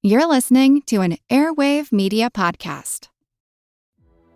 You're listening to an Airwave Media Podcast.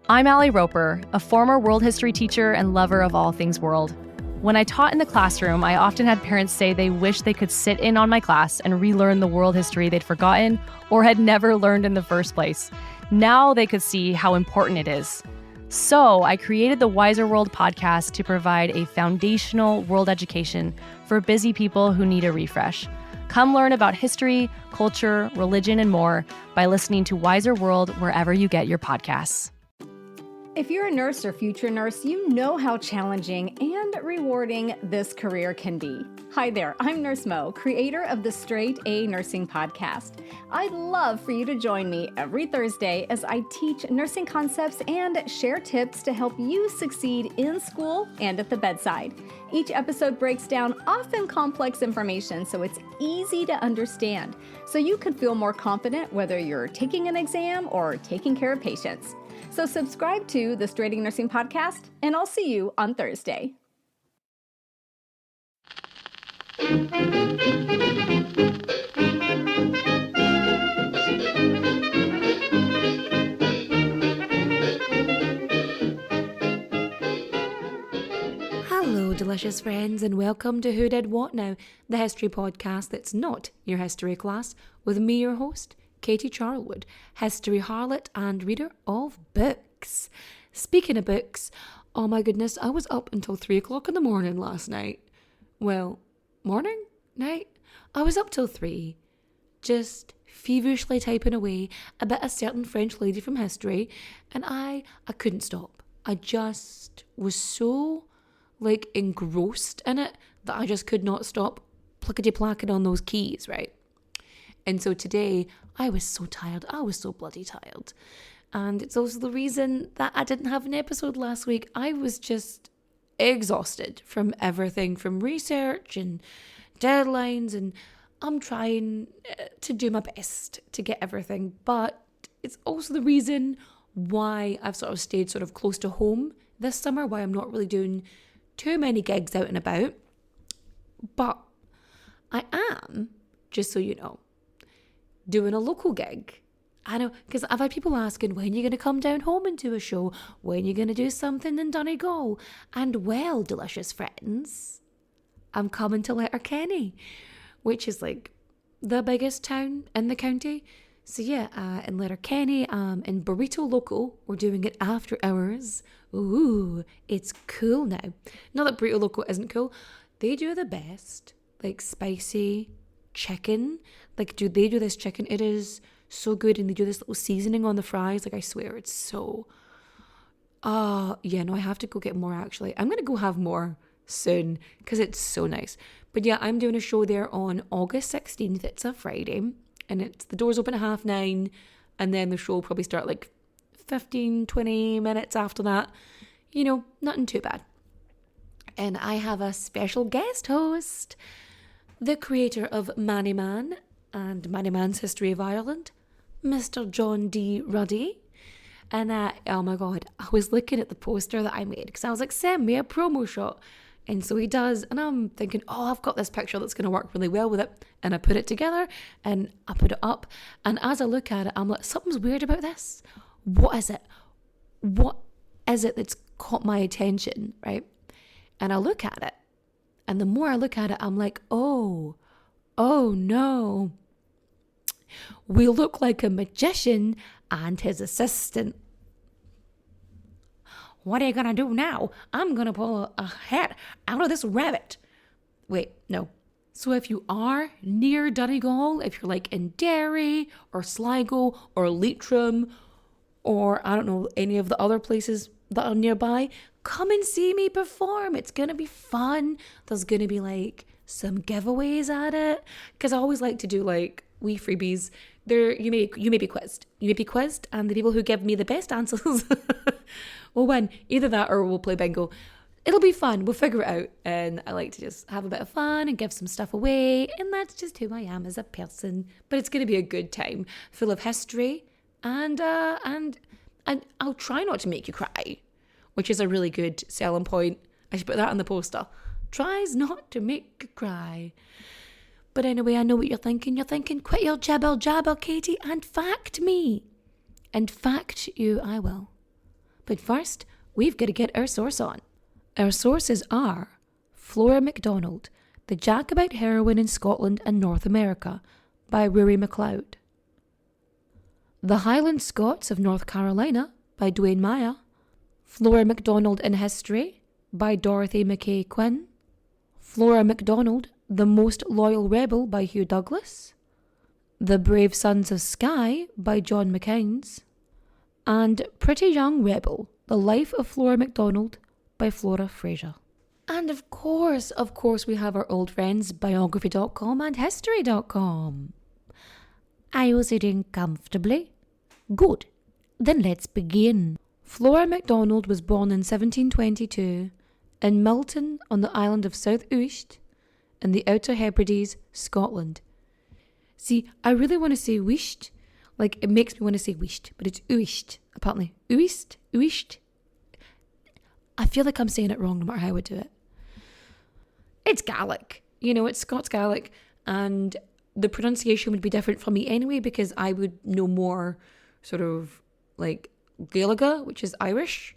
I'm Allie Roper, a former world history teacher and lover of all things world. When I taught in the classroom, I often had parents say they wish they could sit in on my class and relearn the world history they'd forgotten or had never learned in the first place. Now they could see how important it is. So I created the Wiser World podcast to provide a foundational world education for busy people who need a refresh. Come learn about history, culture, religion, and more by listening to Wiser World wherever you get your podcasts. If you're a nurse or future nurse, you know how challenging and rewarding this career can be. Hi there, I'm Nurse Mo, creator of the Straight A Nursing Podcast. I'd love for you to join me every Thursday as I teach nursing concepts and share tips to help you succeed in school and at the bedside. Each episode breaks down often complex information so it's easy to understand, so you can feel more confident whether you're taking an exam or taking care of patients. So subscribe to the Straight A Nursing Podcast, and I'll see you on Thursday. Hello, delicious friends, and welcome to Who Did What Now, the history podcast that's not your history class, with me, your host, Katie Charlwood, history harlot and reader of books. Speaking of books, oh my goodness, I was up until 3 o'clock in the morning last night. Well, morning? Night? I was up till 3, just feverishly typing away about a certain French lady from history, and I couldn't stop. I just was so, engrossed in it that I just could not stop plickety-placking on those keys, right? And so today, I was so tired. I was so bloody tired. And it's also the reason that I didn't have an episode last week. I was just exhausted from everything, from research and deadlines. And I'm trying to do my best to get everything. But it's also the reason why I've sort of stayed sort of close to home this summer, why I'm not really doing too many gigs out and about. But I am, just so you know, doing a local gig. I know, because I've had people asking, when are you going to come down home and do a show? When are you going to do something in Donegal? And well, delicious friends, I'm coming to Letterkenny, which is the biggest town in the county. So yeah, in Letterkenny, in Burrito Local, we're doing it after hours. Ooh, it's cool now. Not that Burrito Local isn't cool. They do the best, spicy chicken. They do this chicken. It is so good, and they do this little seasoning on the fries. I swear, it's so... I have to go get more, actually. I'm going to go have more soon, because it's so nice. But yeah, I'm doing a show there on August 16th. It's a Friday, and the doors open at 9:30, and then the show will probably start 15-20 minutes after that. You know, nothing too bad. And I have a special guest host, the creator of Manny Man and Manny Man's History of Ireland, Mr. John D. Ruddy. And oh my God, I was looking at the poster that I made because I was like, send me a promo shot. And so he does. And I'm thinking, I've got this picture that's going to work really well with it. And I put it together and I put it up. And as I look at it, I'm like, something's weird about this. What is it? What is it that's caught my attention, right? And I look at it. And the more I look at it, I'm like, oh no. We look like a magician and his assistant. What are you going to do now? I'm going to pull a hat out of this rabbit. Wait, no. So if you are near Donegal, if you're in Derry or Sligo or Leitrim or I don't know, any of the other places that are nearby, come and see me perform. It's going to be fun. There's going to be some giveaways at it. Because I always like to do wee freebies. You may be quizzed. You may be quizzed, and the people who give me the best answers will win. Either that or we'll play bingo. It'll be fun. We'll figure it out. And I like to just have a bit of fun and give some stuff away. And that's just who I am as a person. But it's going to be a good time, full of history. And I'll try not to make you cry, which is a really good selling point. I should put that on the poster. Tries not to make you cry. But anyway, I know what you're thinking. You're thinking, quit your jabber jabber, Katie, and fact me. And fact you I will. But first, we've got to get our source on. Our sources are Flora MacDonald, The Jacobite Heroine in Scotland and North America by Rory MacLeod. The Highland Scots of North Carolina by Dwayne Maya. Flora MacDonald in History by Dorothy Mackay Quinn. Flora MacDonald, The Most Loyal Rebel by Hugh Douglas. The Brave Sons of Skye by John McKines. And Pretty Young Rebel, The Life of Flora MacDonald by Flora Fraser. And of course, we have our old friends biography.com and history.com. Are you sitting comfortably? Good. Then let's begin. Flora MacDonald was born in 1722 in Milton on the island of South Uist in the Outer Hebrides, Scotland. See, I really want to say Uist. Like, it makes me want to say Uist, but it's Uist, apparently. Uist. I feel like I'm saying it wrong no matter how I do it. It's Gaelic. It's Scots Gaelic, and the pronunciation would be different from me anyway because I would know more sort of like Gaelega, which is Irish.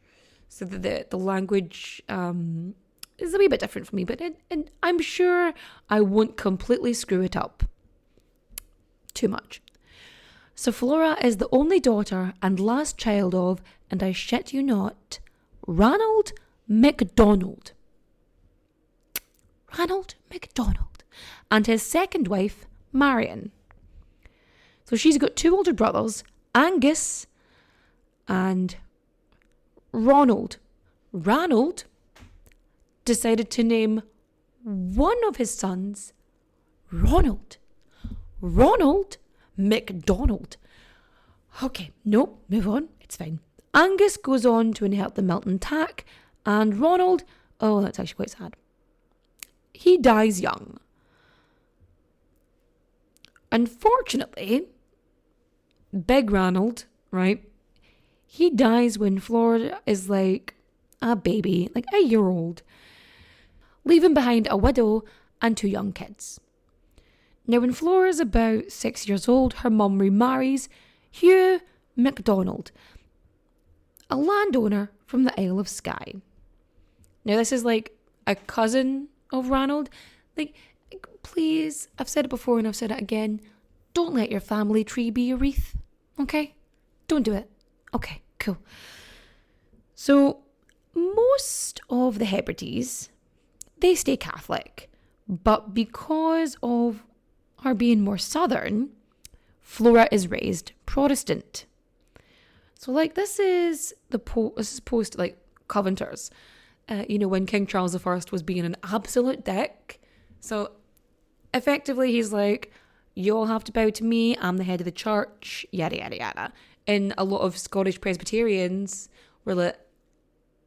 So the language is a wee bit different for me, but I'm sure I won't completely screw it up too much. So Flora is the only daughter and last child of, and I shit you not, Ranald MacDonald. Ranald MacDonald. And his second wife, Marion. So she's got two older brothers, Angus and Ronald. Ranald decided to name one of his sons Ronald. Ronald MacDonald. Okay, nope, move on, it's fine. Angus goes on to inherit the Milton tack, and Ronald, oh, that's actually quite sad. He dies young. Unfortunately, Big Ranald, right, he dies when Flora is like a baby, like a year old, leaving behind a widow and two young kids. Now, when Flora is about 6 years old, her mum remarries Hugh MacDonald, a landowner from the Isle of Skye. Now, this is like a cousin of Ranald. Like, please, I've said it before and I've said it again, don't let your family tree be a wreath, okay? Don't do it. Okay, cool. So, most of the Hebrides, they stay Catholic, but because of her being more southern, Flora is raised Protestant. So, like, this is post, like, Covenanters. When King Charles I was being an absolute dick. So, effectively, he's like, you all have to bow to me, I'm the head of the church, yada, yada, yada. And a lot of Scottish Presbyterians were like,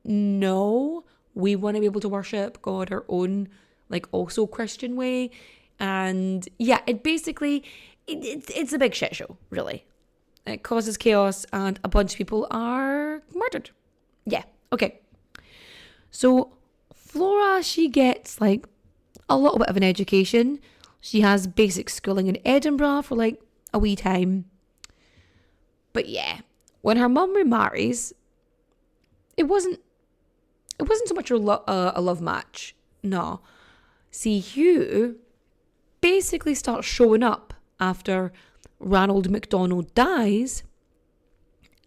no, we want to be able to worship God our own, like, also Christian way. And yeah, it's a big shit show, really. It causes chaos and a bunch of people are murdered. Yeah, okay. So Flora, she gets like a little bit of an education. She has basic schooling in Edinburgh for like a wee time. But yeah, when her mum remarries, it wasn't so much a love match. No. See, Hugh basically starts showing up after Ranald MacDonald dies,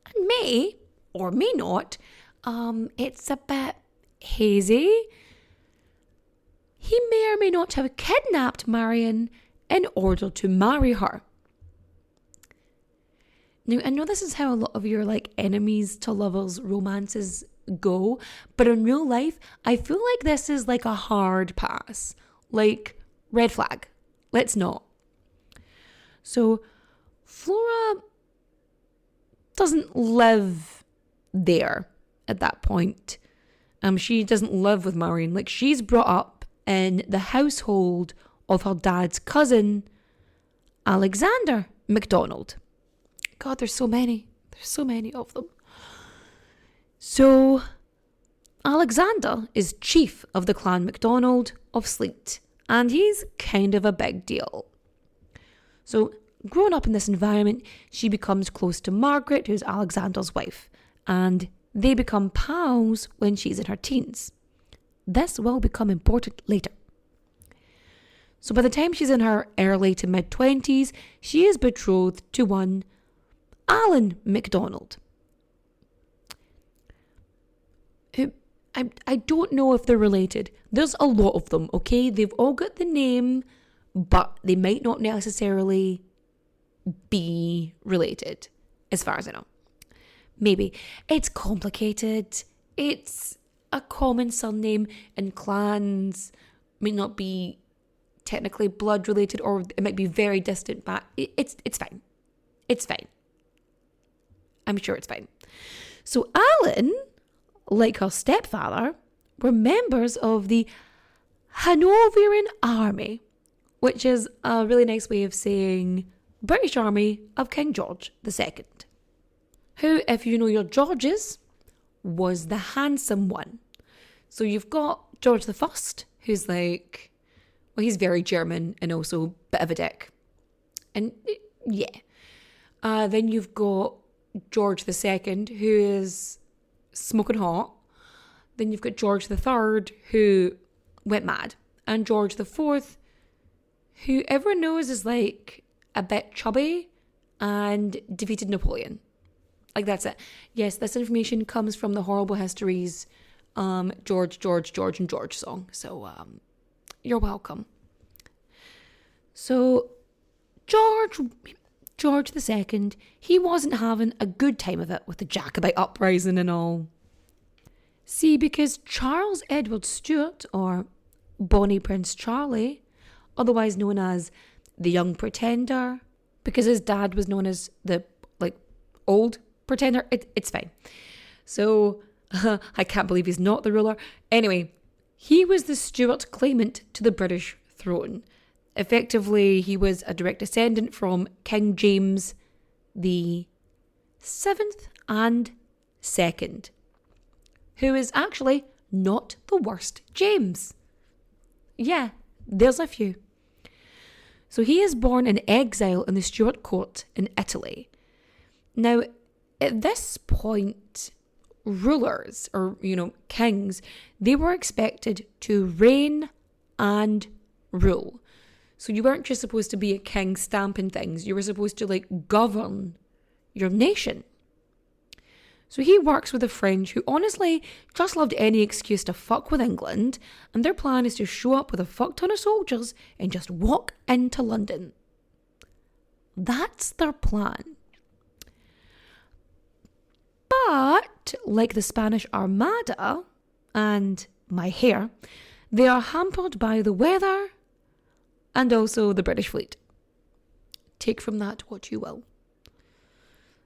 and may or may not, it's a bit hazy. He may or may not have kidnapped Marion in order to marry her. Now, I know this is how a lot of your like enemies to lovers romances go, but in real life, I feel like this is like a hard pass. Like, red flag. Let's not. So, Flora doesn't live there at that point. She doesn't live with Marion. Like, she's brought up in the household of her dad's cousin, Alexander MacDonald. God, there's so many. There's so many of them. So, Alexander is chief of the clan MacDonald of Sleat, and he's kind of a big deal. So growing up in this environment, she becomes close to Margaret, who's Alexander's wife, and they become pals when she's in her teens. This will become important later. So by the time she's in her early to mid-20s, she is betrothed to one Alan MacDonald, who I don't know if they're related. There's a lot of them, okay? They've all got the name, but they might not necessarily be related, as far as I know. Maybe. It's complicated. It's a common surname, and clans may not be technically blood related, or it might be very distant back. It's fine. It's fine. I'm sure it's fine. So Alan, like her stepfather, were members of the Hanoverian Army, which is a really nice way of saying British Army of King George II, who, if you know your Georges, was the handsome one. So you've got George I, who's like, well, he's very German and also a bit of a dick. And yeah. Then you've got George II, who is smoking hot. Then you've got George III, who went mad. And George IV, who everyone knows is like a bit chubby and defeated Napoleon. Like, that's it. Yes, this information comes from the Horrible Histories George and George song. So, you're welcome. So, George II, he wasn't having a good time of it with the Jacobite uprising and all. See, because Charles Edward Stuart, or Bonnie Prince Charlie, otherwise known as the Young Pretender, because his dad was known as the, old Pretender, it's fine. So, I can't believe he's not the ruler. Anyway, he was the Stuart claimant to the British throne. Effectively, he was a direct descendant from King James the 7th and 2nd, who is actually not the worst James. Yeah, there's a few. So he is born in exile in the Stuart court in Italy. Now, at this point, rulers, or, kings, they were expected to reign and rule. So you weren't just supposed to be a king stamping things. You were supposed to, govern your nation. So he works with a French who honestly just loved any excuse to fuck with England, and their plan is to show up with a fuck ton of soldiers and just walk into London. That's their plan. But, like the Spanish Armada and my hair, they are hampered by the weather and also the British fleet. Take from that what you will.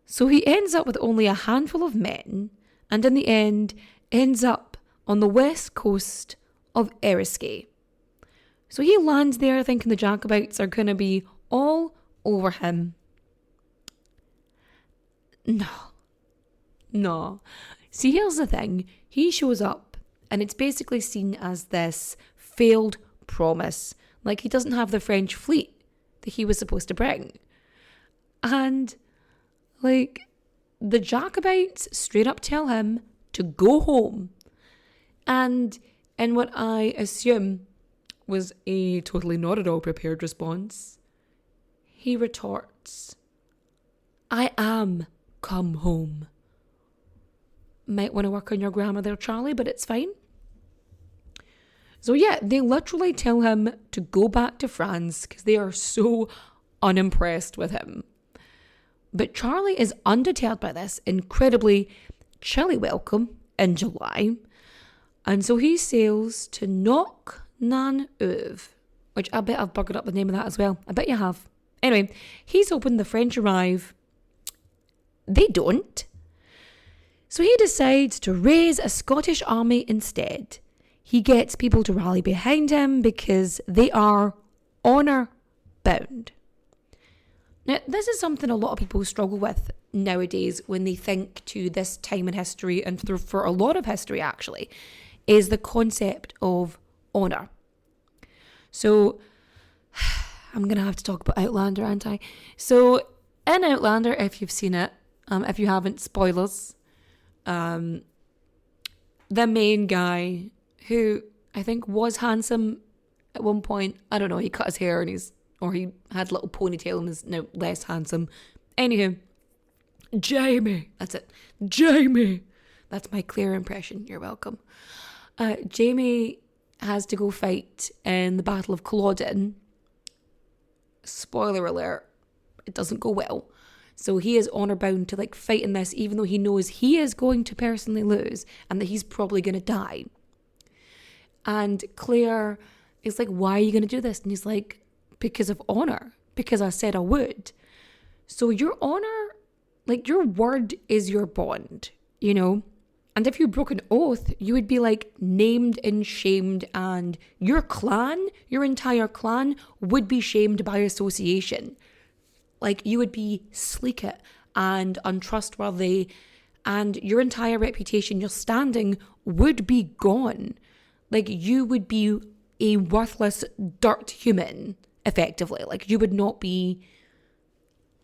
So he ends up with only a handful of men, and in the end ends up on the west coast of Eriskay. So he lands there thinking the Jacobites are going to be all over him. No. See, here's the thing. He shows up, and it's basically seen as this failed promise. Like, he doesn't have the French fleet that he was supposed to bring. And, the Jacobites straight up tell him to go home. And in what I assume was a totally not at all prepared response, he retorts, "I am come home." Might want to work on your grammar there, Charlie, but it's fine. So yeah, they literally tell him to go back to France because they are so unimpressed with him. But Charlie is undeterred by this incredibly chilly welcome in July. And so he sails to Knock Nan Uv, which I bet I've buggered up the name of that as well. I bet you have. Anyway, he's hoping the French arrive. They don't. So he decides to raise a Scottish army instead. He gets people to rally behind him because they are honour bound. Now, this is something a lot of people struggle with nowadays when they think to this time in history, and for a lot of history actually, is the concept of honour. So I'm going to have to talk about Outlander, aren't I? So in Outlander, if you've seen it, if you haven't, spoilers, the main guy, who I think was handsome at one point, I don't know, he cut his hair and he had a little ponytail and is now less handsome. Anywho, Jamie, that's it. Jamie. That's my clear impression. You're welcome. Jamie has to go fight in the Battle of Culloden. Spoiler alert, it doesn't go well. So he is honour bound to fight in this, even though he knows he is going to personally lose and that he's probably going to die. And Claire is like, why are you going to do this? And he's like, because of honour, because I said I would. So your honour, your word is your bond, you know? And if you broke an oath, you would be named and shamed, and your clan, your entire clan would be shamed by association. You would be sleekit and untrustworthy, and your entire reputation, your standing would be gone. You would be a worthless dirt human, effectively. You would not be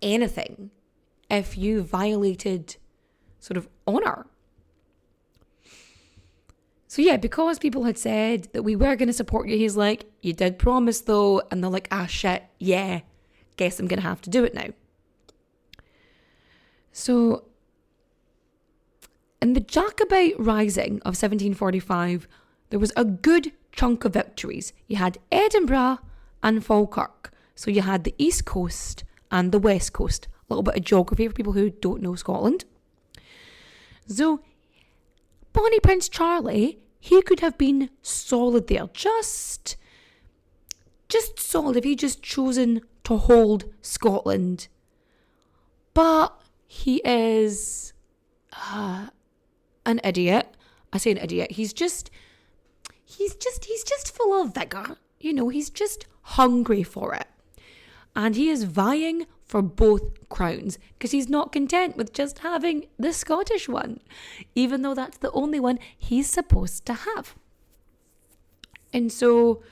anything if you violated sort of honour. So yeah, because people had said that we were going to support you, he's like, you did promise though. And they're like, ah shit, yeah, guess I'm going to have to do it now. So in the Jacobite Rising of 1745, there was a good chunk of victories. You had Edinburgh and Falkirk. So you had the East Coast and the West Coast. A little bit of geography for people who don't know Scotland. So Bonnie Prince Charlie, he could have been solid there. Just solid if he just chosen to hold Scotland. But he is an idiot. I say an idiot. He's just full of vigour. You know, he's just hungry for it. And he is vying for both crowns because he's not content with just having the Scottish one, even though that's the only one he's supposed to have. And so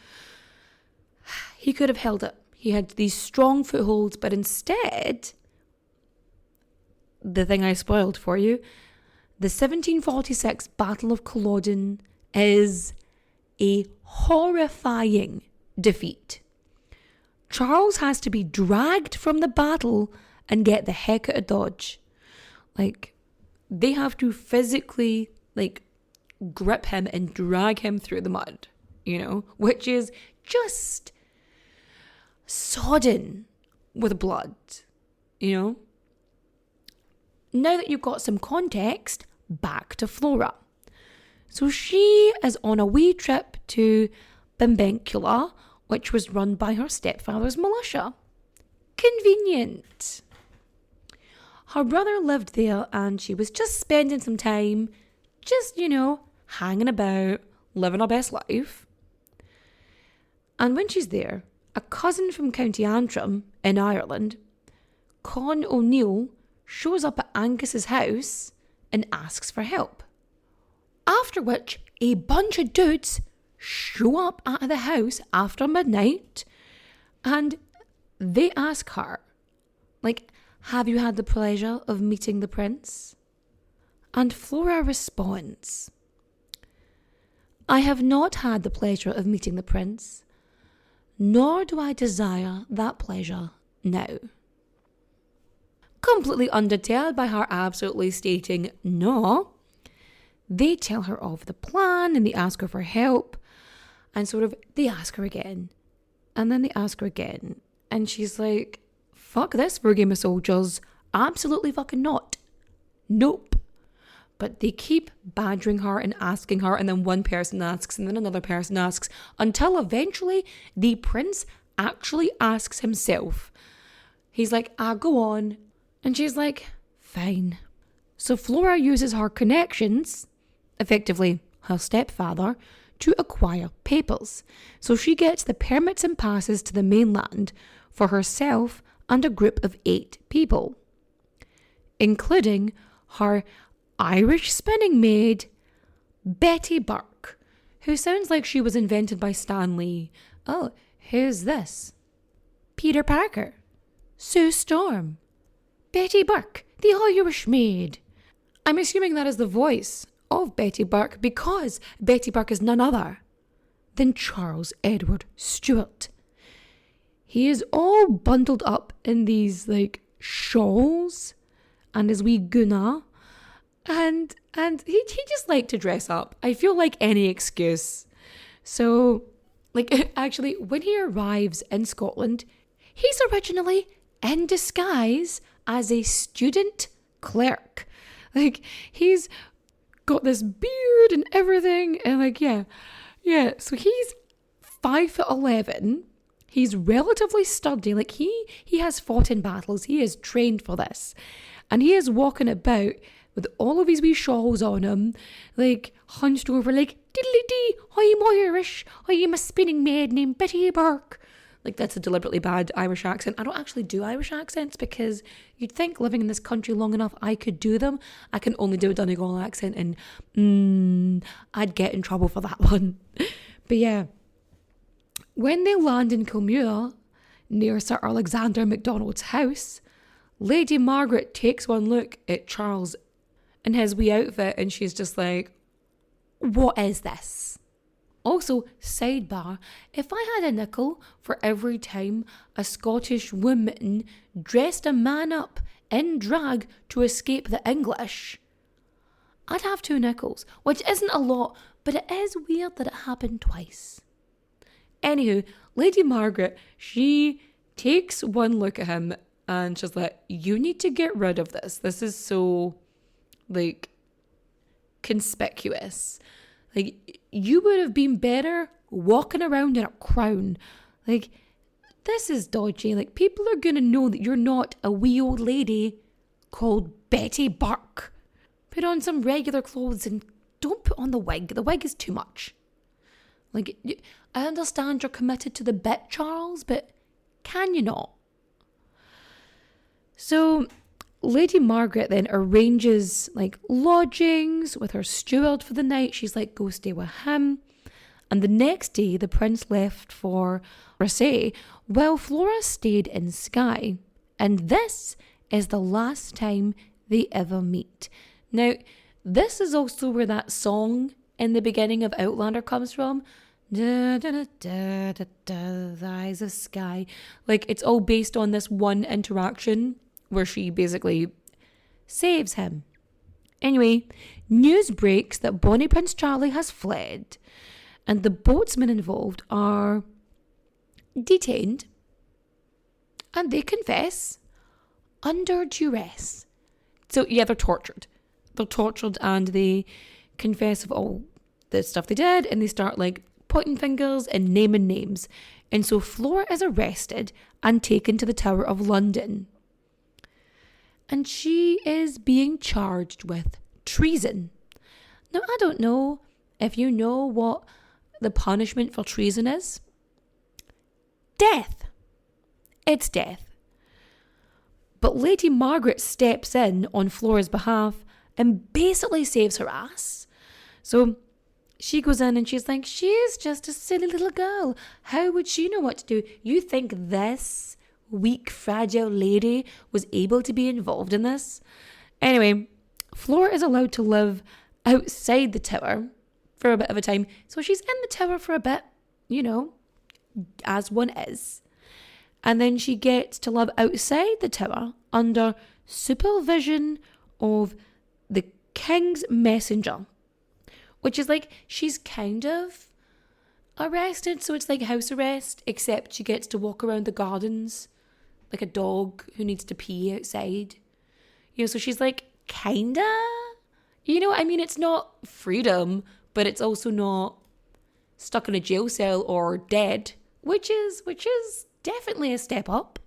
he could have held it. He had these strong footholds, but instead, the thing I spoiled for you, the 1746 Battle of Culloden is a horrifying defeat. Charles has to be dragged from the battle and get the heck out of Dodge. They have to physically, grip him and drag him through the mud, you know, which is just sodden with blood, you know. Now that you've got some context, back to Flora. So she is on a wee trip to Benbecula, which was run by her stepfather's militia. Convenient. Her brother lived there and she was just spending some time, hanging about, living her best life. And when she's there, a cousin from County Antrim in Ireland, Con O'Neill, shows up at Angus's house and asks for help. After which, a bunch of dudes show up at the house after midnight and they ask her, have you had the pleasure of meeting the prince? And Flora responds, I have not had the pleasure of meeting the prince, nor do I desire that pleasure now. Completely undeterred by her absolutely stating no, they tell her of the plan and they ask her for help. And they ask her again. And then they ask her again. And she's like, fuck this for a game of soldiers. Absolutely fucking not. Nope. But they keep badgering her and asking her. And then one person asks and then another person asks. Until eventually the prince actually asks himself. He's like, go on. And she's like, fine. So Flora uses her connections, effectively her stepfather, to acquire papers. So she gets the permits and passes to the mainland for herself and a group of 8 people, including her Irish spinning maid, Betty Burke, who sounds like she was invented by Stan Lee, Oh, who's this? Peter Parker, Sue Storm, Betty Burke, the Irish maid. I'm assuming that is the voice of Betty Burke because Betty Burke is none other than Charles Edward Stuart. He is all bundled up in these shawls and his wee guna, and he just liked to dress up. I feel like any excuse. So actually, when he arrives in Scotland, he's originally in disguise as a student clerk. He's got this beard and everything, and yeah. So he's 5'11". He's relatively sturdy. He has fought in battles. He is trained for this, and he is walking about with all of his wee shawls on him, hunched over, diddly-dee, I'm Irish. I am a spinning maid named Betty Burke. That's a deliberately bad Irish accent. I don't actually do Irish accents because you'd think living in this country long enough I could do them. I can only do a Donegal accent, and I'd get in trouble for that one. But yeah, when they land in Kilmuir, near Sir Alexander MacDonald's house, Lady Margaret takes one look at Charles in his wee outfit, and she's just like, what is this? Also, sidebar, if I had a nickel for every time a Scottish woman dressed a man up in drag to escape the English, I'd have 2 nickels, which isn't a lot, but it is weird that it happened twice. Anywho, Lady Margaret, she takes one look at him and she's like, you need to get rid of this. This is so, conspicuous. You would have been better walking around in a crown. This is dodgy. People are going to know that you're not a wee old lady called Betty Burke. Put on some regular clothes and don't put on the wig. The wig is too much. I understand you're committed to the bit, Charles, but can you not? So Lady Margaret then arranges lodgings with her steward for the night. She's like, go stay with him. And the next day, the prince left for Marseille while Flora stayed in Skye. And this is the last time they ever meet. Now, this is also where that song in the beginning of Outlander comes from. Da, da, da, da, da, da, the eyes of Skye. It's all based on this one interaction where she basically saves him. Anyway, news breaks that Bonnie Prince Charlie has fled, and the boatsmen involved are detained, and they confess under duress. So yeah, they're tortured. They're tortured and they confess of all the stuff they did, and they start pointing fingers and naming names. And so Flora is arrested and taken to the Tower of London. And she is being charged with treason. Now, I don't know if you know what the punishment for treason is. Death. It's death. But Lady Margaret steps in on Flora's behalf and basically saves her ass. So she goes in and she's like, she's just a silly little girl. How would she know what to do? You think this weak, fragile lady was able to be involved in this? Anyway, Flora is allowed to live outside the tower for a bit of a time. So she's in the tower for a bit, as one is. And then she gets to live outside the tower under supervision of the king's messenger. Which is she's kind of arrested. So it's house arrest, except she gets to walk around the gardens like a dog who needs to pee outside. So she's kinda, it's not freedom, but it's also not stuck in a jail cell or dead, which is definitely a step up.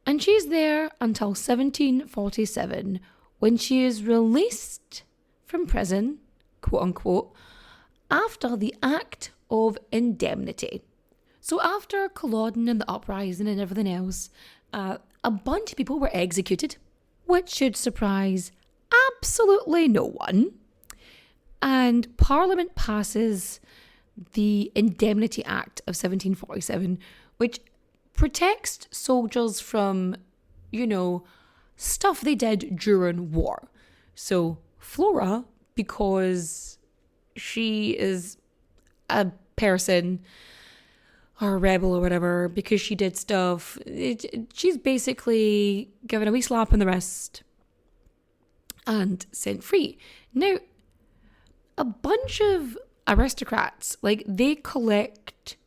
And she's there until 1747, when she is released from prison, quote unquote, after the Act of Indemnity. So after Culloden and the uprising and everything else, a bunch of people were executed, which should surprise absolutely no one. And Parliament passes the Indemnity Act of 1747, which protects soldiers from, stuff they did during war. So Flora, because she is a person or a rebel or whatever, because she did stuff, she's basically given a wee slap on the wrist and sent free. Now, a bunch of aristocrats, they collect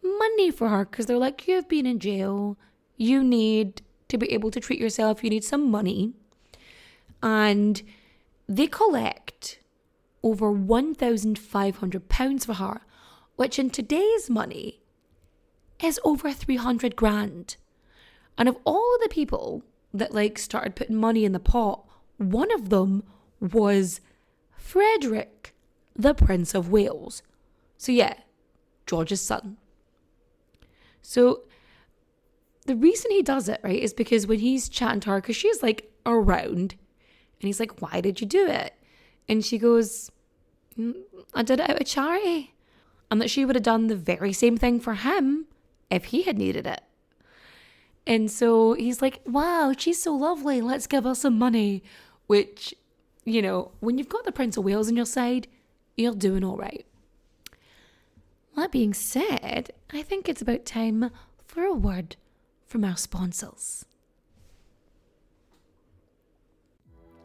money for her because they're like, you've been in jail, you need to be able to treat yourself, you need some money. And they collect over £1,500 for her, which in today's money is over 300 grand. And of all of the people that started putting money in the pot, one of them was Frederick, the Prince of Wales. So yeah, George's son. So the reason he does it, right, is because when he's chatting to her, because she's around, and he's like, why did you do it? And she goes, I did it out of charity. And that she would have done the very same thing for him if he had needed it. And so he's like, wow, she's so lovely, let's give her some money. Which, when you've got the Prince of Wales on your side, you're doing all right. That being said, I think it's about time for a word from our sponsors.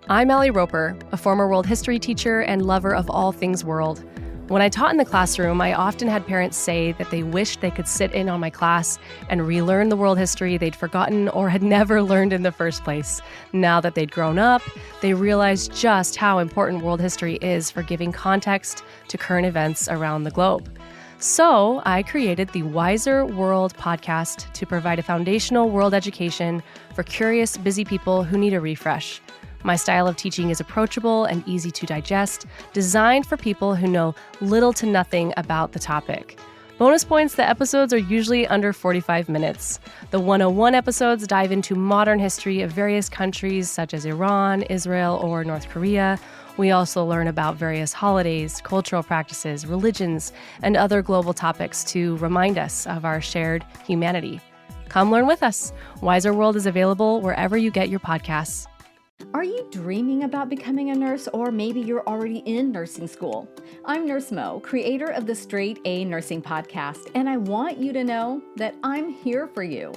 I'm Allie Roper, a former world history teacher and lover of all things world. When I taught in the classroom, I often had parents say that they wished they could sit in on my class and relearn the world history they'd forgotten or had never learned in the first place. Now that they'd grown up, they realized just how important world history is for giving context to current events around the globe. So I created the Wiser World podcast to provide a foundational world education for curious, busy people who need a refresh. My style of teaching is approachable and easy to digest, designed for people who know little to nothing about the topic. Bonus points, the episodes are usually under 45 minutes. The 101 episodes dive into modern history of various countries such as Iran, Israel, or North Korea. We also learn about various holidays, cultural practices, religions, and other global topics to remind us of our shared humanity. Come learn with us. Wiser World is available wherever you get your podcasts. Are you dreaming about becoming a nurse, or maybe you're already in nursing school? I'm Nurse Mo, creator of the Straight A Nursing Podcast, and I want you to know that I'm here for you.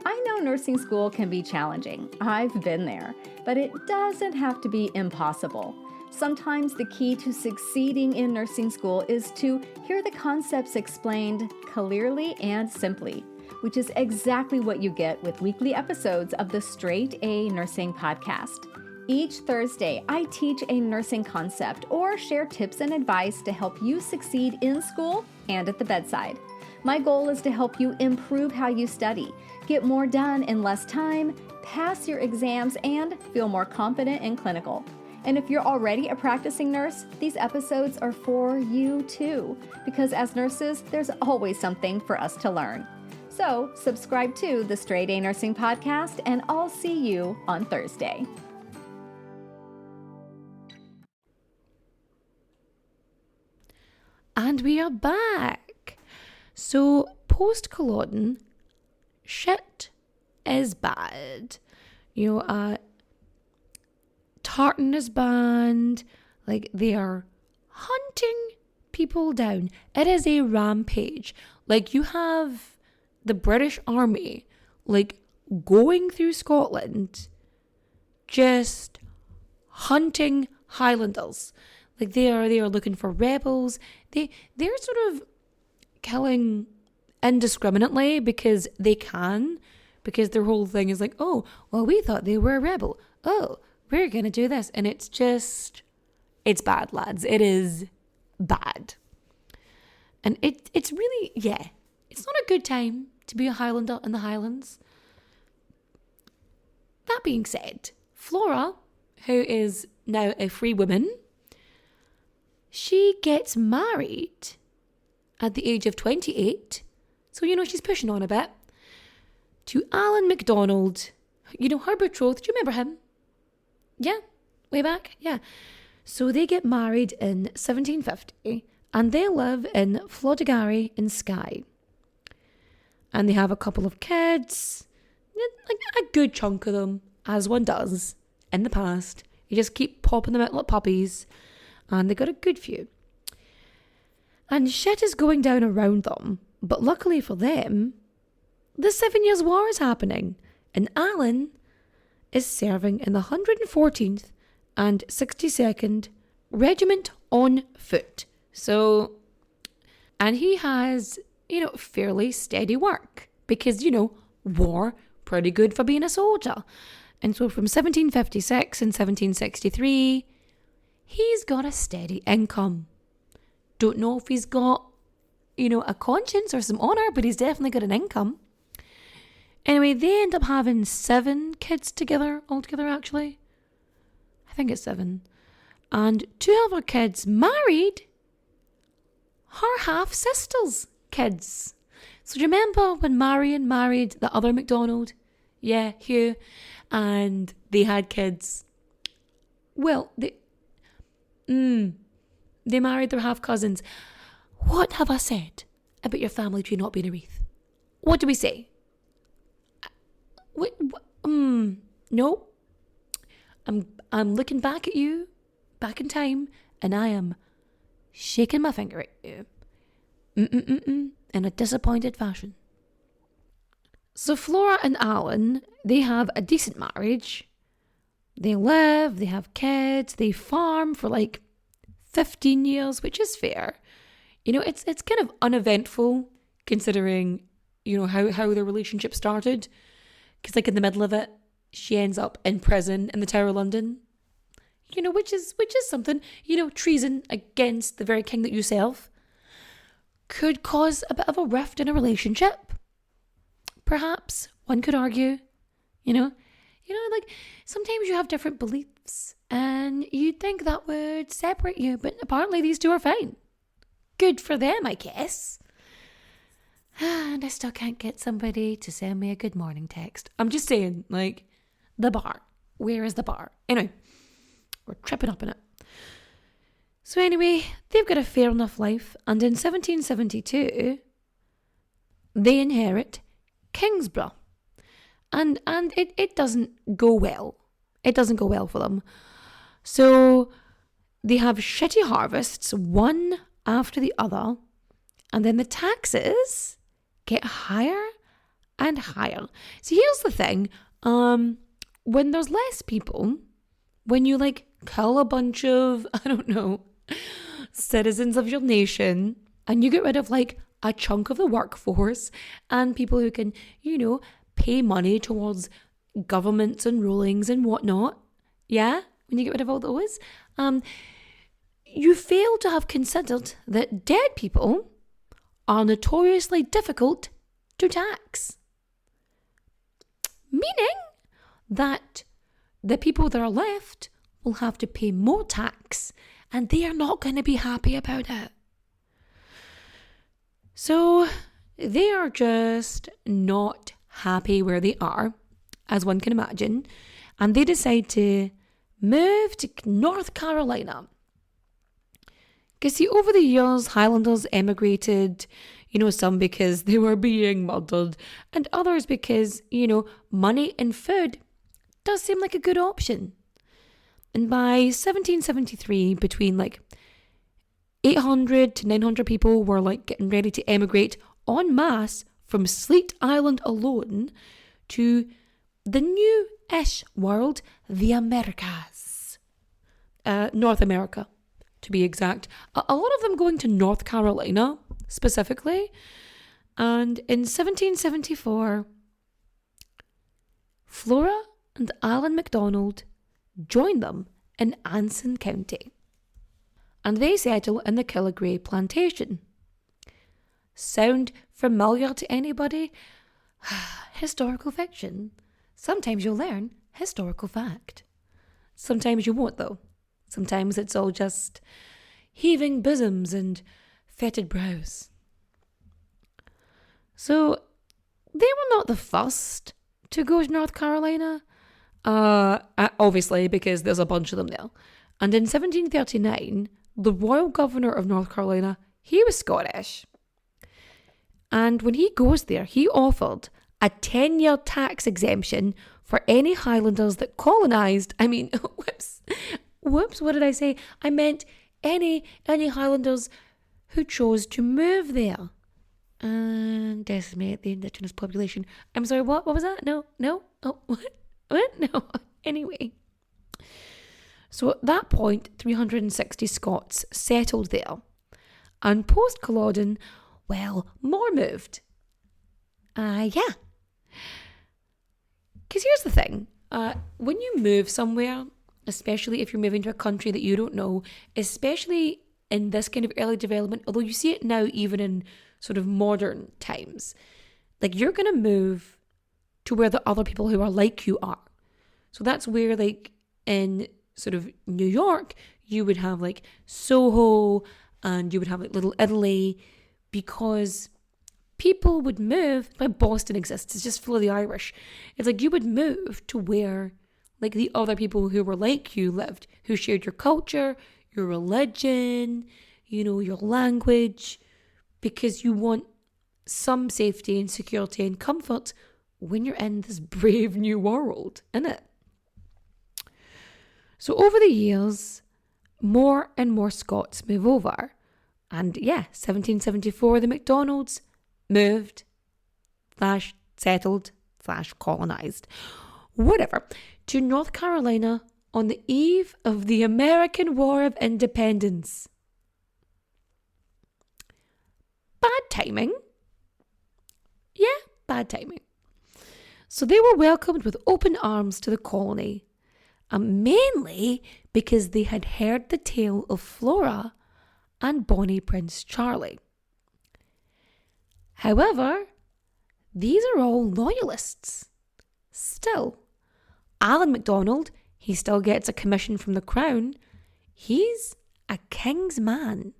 I know nursing school can be challenging. I've been there, but it doesn't have to be impossible. Sometimes the key to succeeding in nursing school is to hear the concepts explained clearly and simply, which is exactly what you get with weekly episodes of the Straight A Nursing Podcast. Each Thursday, I teach a nursing concept or share tips and advice to help you succeed in school and at the bedside. My goal is to help you improve how you study, get more done in less time, pass your exams, and feel more confident in clinical. And if you're already a practicing nurse, these episodes are for you too, because as nurses, there's always something for us to learn. So subscribe to the Straight A Nursing Podcast, and I'll see you on Thursday. And we are back. So Post-Culloden, shit is bad. Tartan is banned. They are hunting people down. It is a rampage. You have the British Army, going through Scotland, just hunting Highlanders. They are looking for rebels. They're sort of killing indiscriminately because they can, because their whole thing is oh, well, we thought they were a rebel. Oh, we're going to do this. And it's bad, lads. It is bad. And it's really, it's not a good time to be a Highlander in the Highlands. That being said, Flora, who is now a free woman, she gets married at the age of 28. So, she's pushing on a bit. To Alan MacDonald, her betrothed. Do you remember him? Yeah, way back. Yeah. So they get married in 1750. and they live in Flodagary in Skye. And they have a couple of kids, like a good chunk of them, as one does in the past. You just keep popping them out like puppies, and they got a good few. And shit is going down around them, but luckily for them, the 7 Years' War is happening, and Alan is serving in the 114th and 62nd Regiment on foot. So, and he has, fairly steady work because, war, pretty good for being a soldier. And so from 1756 and 1763, he's got a steady income. Don't know if he's got, a conscience or some honour, but he's definitely got an income. Anyway, they end up having 7 kids altogether actually. I think it's 7. And 2 of her kids married her half-sister's kids. So do you remember when Marion married the other MacDonald? Yeah, Hugh. And they had kids. Well, they married their half-cousins. What have I said about your family tree not being a wreath? What do we say? No. I'm looking back at you, back in time, and I am shaking my finger at you. In a disappointed fashion. So Flora and Alan, they have a decent marriage. They live, they have kids, they farm for like 15 years, which is fair. It's kind of uneventful considering, how their relationship started. Because like in the middle of it, she ends up in prison in the Tower of London. Which is something, treason against the very king that you serve could cause a bit of a rift in a relationship. Perhaps, one could argue, like sometimes you have different beliefs and you'd think that would separate you, but apparently these two are fine. Good for them, I guess. And I still can't get somebody to send me a good morning text. I'm just saying, like, the bar. Where is the bar? Anyway, we're tripping up in it. So anyway, they've got a fair enough life, and in 1772, they inherit Kingsborough. And it doesn't go well. It doesn't go well for them. So they have shitty harvests, one after the other, and then the taxes get higher and higher. So here's the thing, when there's less people, when you kill a bunch of, citizens of your nation, and you get rid of a chunk of the workforce and people who can, pay money towards governments and rulings and whatnot, yeah, when you get rid of all those, you fail to have considered that dead people are notoriously difficult to tax. Meaning that the people that are left will have to pay more tax and they are not going to be happy about it. So they are just not happy where they are, as one can imagine, and they decide to move to North Carolina. Because see, over the years, Highlanders emigrated, some because they were being murdered, and others because, money and food does seem like a good option. And by 1773, between 800 to 900 people were getting ready to emigrate en masse from Sleat Island alone to the new-ish world, the Americas. North America, to be exact. A lot of them going to North Carolina, specifically. And in 1774, Flora and Alan MacDonald joined them in Anson County. And they settle in the Killigrew plantation. Sound familiar to anybody? Historical fiction. Sometimes you'll learn historical fact. Sometimes you won't, though. Sometimes it's all just heaving bosoms and fetid brows. So, they were not the first to go to North Carolina. Obviously, because there's a bunch of them there. And in 1739, the royal governor of North Carolina, he was Scottish. And when he goes there, he offered a 10-year tax exemption for any Highlanders that colonised. Whoops, what did I say? I meant any Highlanders who chose to move there and decimate the indigenous population. I'm sorry, what was that? No, oh, what? No, anyway. So at that point, 360 Scots settled there. And post-Culloden, well, more moved. Yeah. Because here's the thing. When you move somewhere, especially if you're moving to a country that you don't know, especially in this kind of early development, although you see it now even in sort of modern times, like you're going to move to where the other people who are like you are. So that's where, like, in sort of New York, you would have like Soho and you would have like Little Italy, because people would move. Why Boston exists, it's just full of the Irish. It's like you would move to where like the other people who were like you lived, who shared your culture, your religion, your language, because you want some safety and security and comfort when you're in this brave new world, innit? So over the years, more and more Scots move over. And 1774, the MacDonalds moved, /settled, /colonised, whatever, to North Carolina on the eve of the American War of Independence. Bad timing. Yeah, bad timing. So they were welcomed with open arms to the colony, and mainly because they had heard the tale of Flora and Bonnie Prince Charlie. However, these are all loyalists. Still, Alan MacDonald, he still gets a commission from the crown. He's a king's man.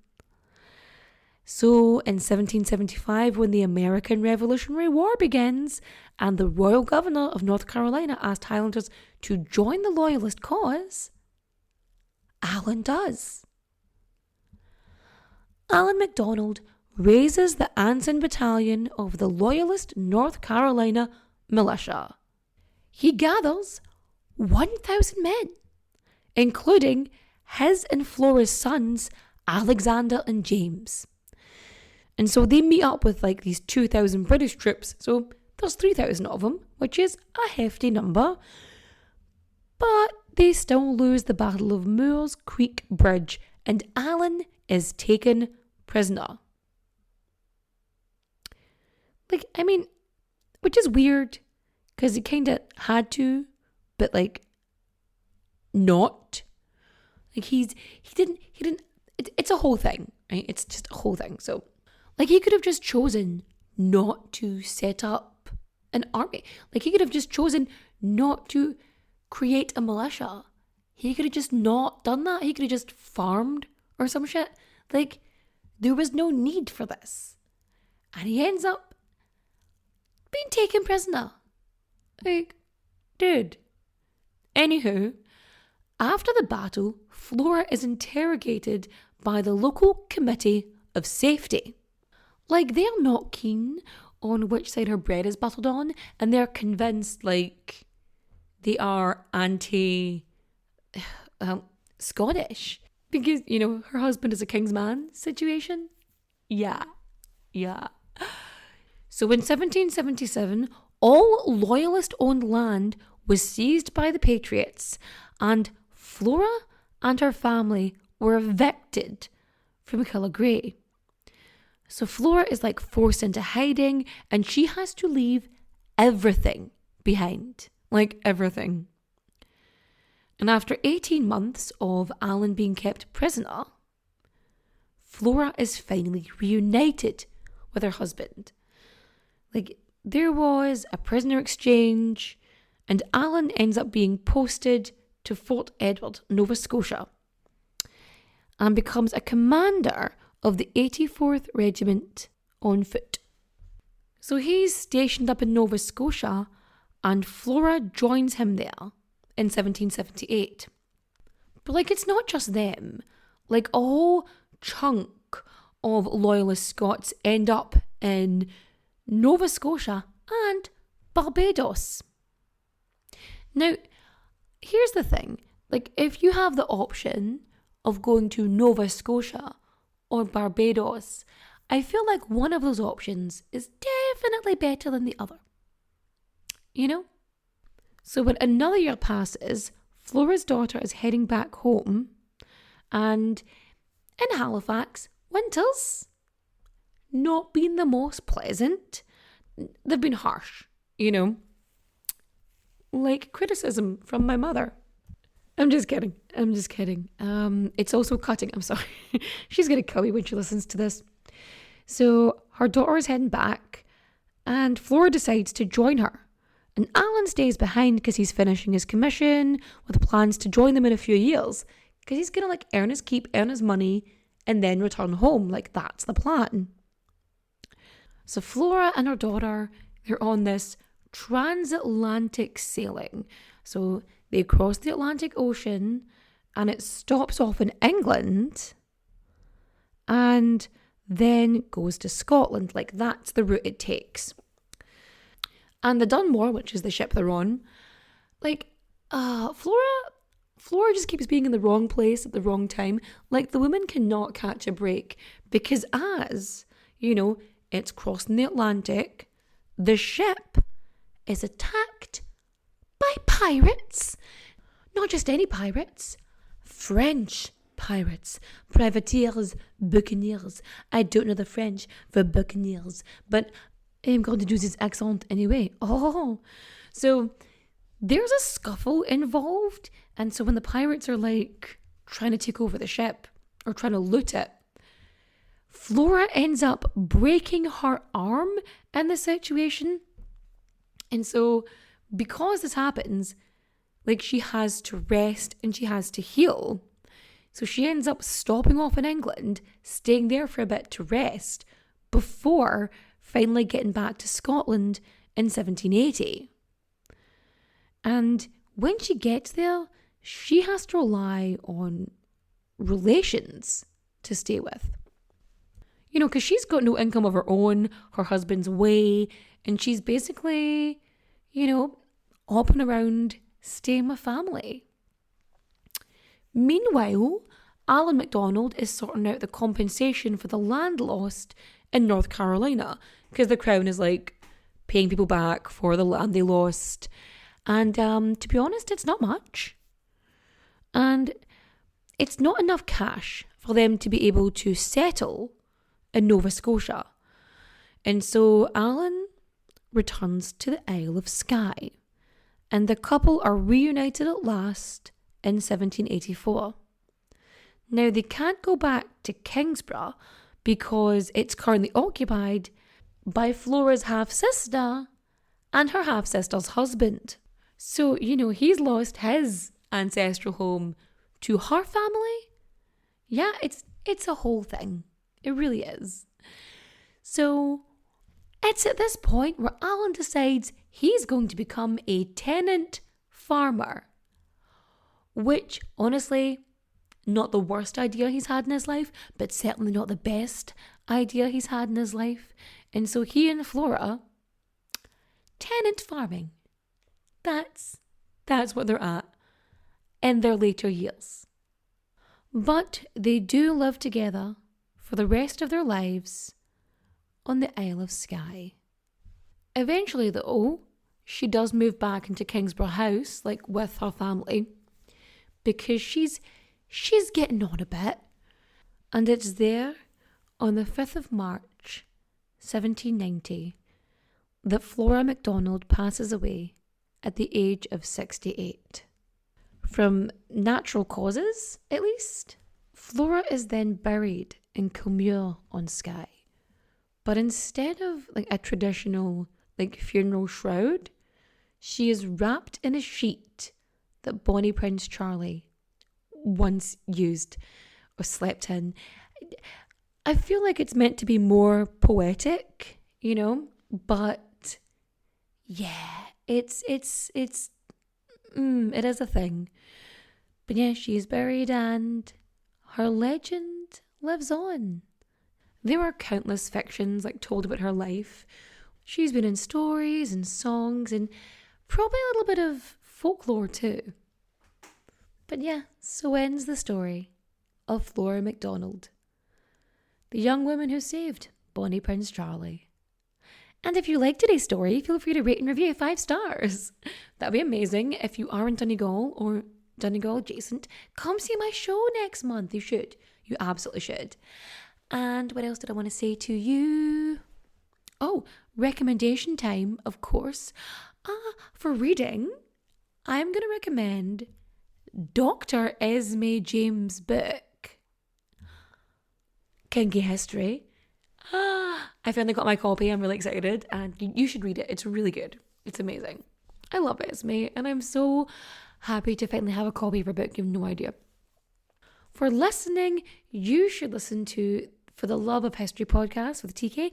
So in 1775, when the American Revolutionary War begins and the royal governor of North Carolina asked Highlanders to join the loyalist cause, Alan does. Alan MacDonald raises the Anson Battalion of the Loyalist North Carolina Militia. He gathers 1,000 men, including his and Flora's sons, Alexander and James. And so they meet up with like these 2,000 British troops. So there's 3,000 of them, which is a hefty number. But they still lose the Battle of Moores Creek Bridge, and Alan is taken prisoner. Which is weird, because he kind of had to, but like, not. Like he didn't, it's a whole thing, right? It's just a whole thing. So, like, he could have just chosen not to set up an army. Like, he could have just chosen not to create a militia. He could have just not done that. He could have just farmed or some shit. Like, there was no need for this. And he ends up being taken prisoner. Like, dude. Anywho, after the battle, Flora is interrogated by the local committee of safety. Like, they're not keen on which side her bread is buttered on, and they're convinced, like, they are Scottish. Because, her husband is a king's man situation. Yeah. So in 1777, all loyalist-owned land was seized by the Patriots, and Flora and her family were evicted from Killigrew. So Flora is like forced into hiding, and she has to leave everything behind. Like, everything. And after 18 months of Alan being kept prisoner, Flora is finally reunited with her husband. Like, there was a prisoner exchange, and Alan ends up being posted to Fort Edward, Nova Scotia, and becomes a commander of the 84th Regiment on foot. So he's stationed up in Nova Scotia, and Flora joins him there in 1778. But, like, it's not just them. Like a whole chunk of loyalist Scots end up in Nova Scotia and Barbados. Now, here's the thing. Like, if you have the option of going to Nova Scotia or Barbados, I feel like one of those options is definitely better than the other. You know? So when another year passes, Flora's daughter is heading back home, and in Halifax, winters not been the most pleasant. They've been harsh, you know? Like criticism from my mother. I'm just kidding. It's also cutting. I'm sorry. She's going to kill me when she listens to this. So her daughter is heading back, and Flora decides to join her. And Alan stays behind because he's finishing his commission with plans to join them in a few years, because he's going to earn his keep, earn his money, and then return home. That's the plan. So Flora and her daughter, they're on this transatlantic sailing. So they cross the Atlantic Ocean, and it stops off in England and then goes to Scotland. That's the route it takes. And the Dunmore, which is the ship they're on, Flora just keeps being in the wrong place at the wrong time. The woman cannot catch a break, because as, it's crossing the Atlantic, the ship is attacked by pirates. Not just any pirates, French pirates, privateers, buccaneers. I don't know the French for buccaneers, but I'm going to do this accent anyway. So there's a scuffle involved, and so when the pirates are trying to take over the ship or trying to loot it, Flora ends up breaking her arm in the situation. And so because this happens, she has to rest and she has to heal. So she ends up stopping off in England, staying there for a bit to rest before finally getting back to Scotland in 1780. And when she gets there, she has to rely on relations to stay with. Because she's got no income of her own, her husband's away, and she's basically, hopping around, staying with family. Meanwhile, Alan MacDonald is sorting out the compensation for the land lost in North Carolina, because the Crown is paying people back for the land they lost. And to be honest, it's not much. And it's not enough cash for them to be able to settle in Nova Scotia. And so Alan returns to the Isle of Skye, and the couple are reunited at last in 1784. Now, they can't go back to Kingsborough because it's currently occupied by Flora's half-sister and her half-sister's husband. So, he's lost his ancestral home to her family. Yeah, it's a whole thing. It really is. So it's at this point where Alan decides he's going to become a tenant farmer, which honestly, not the worst idea he's had in his life, but certainly not the best idea he's had in his life. And so he and Flora, tenant farming. That's what they're at in their later years. But they do live together for the rest of their lives on the Isle of Skye. Eventually, though, she does move back into Kingsborough House, with her family, because she's getting on a bit. And it's there, on the 5th of March, 1790, that Flora MacDonald passes away at the age of 68. From natural causes, at least, Flora is then buried in Kilmuir on Skye. But instead of a traditional funeral shroud, she is wrapped in a sheet that Bonnie Prince Charlie once used or slept in. I feel like it's meant to be more poetic, but yeah, it is a thing. But yeah, she's buried, and her legend lives on. There are countless fictions told about her life. She's been in stories and songs and probably a little bit of folklore too. But yeah, so ends the story of Flora MacDonald, the young woman who saved Bonnie Prince Charlie. And if you like today's story, feel free to rate and review 5 stars. That'd be amazing. If you are in Donegal or Donegal adjacent, come see my show next month. You should. You absolutely should. And what else did I want to say to you? Oh, recommendation time, of course. For reading, I'm going to recommend Dr. Esme James' book, Kinky History. I finally got my copy. I'm really excited, and you should read it. It's really good. It's amazing. I love Esme, and I'm so happy to finally have a copy of her book. You have no idea. For listening, you should listen to For the Love of History podcast with TK.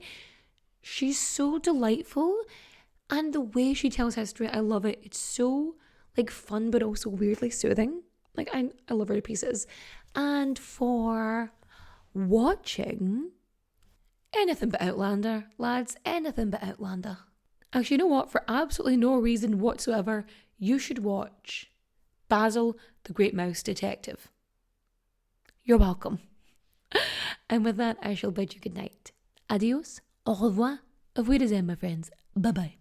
She's so delightful, and the way she tells history, I love it. It's so fun, but also weirdly soothing. I love her to pieces. And for watching, anything but Outlander, lads, anything but Outlander. Actually, you know what? For absolutely no reason whatsoever, you should watch Basil the Great Mouse Detective. You're welcome. And with that, I shall bid you good night. Adios, au revoir, auf Wiedersehen, my friends. Bye-bye.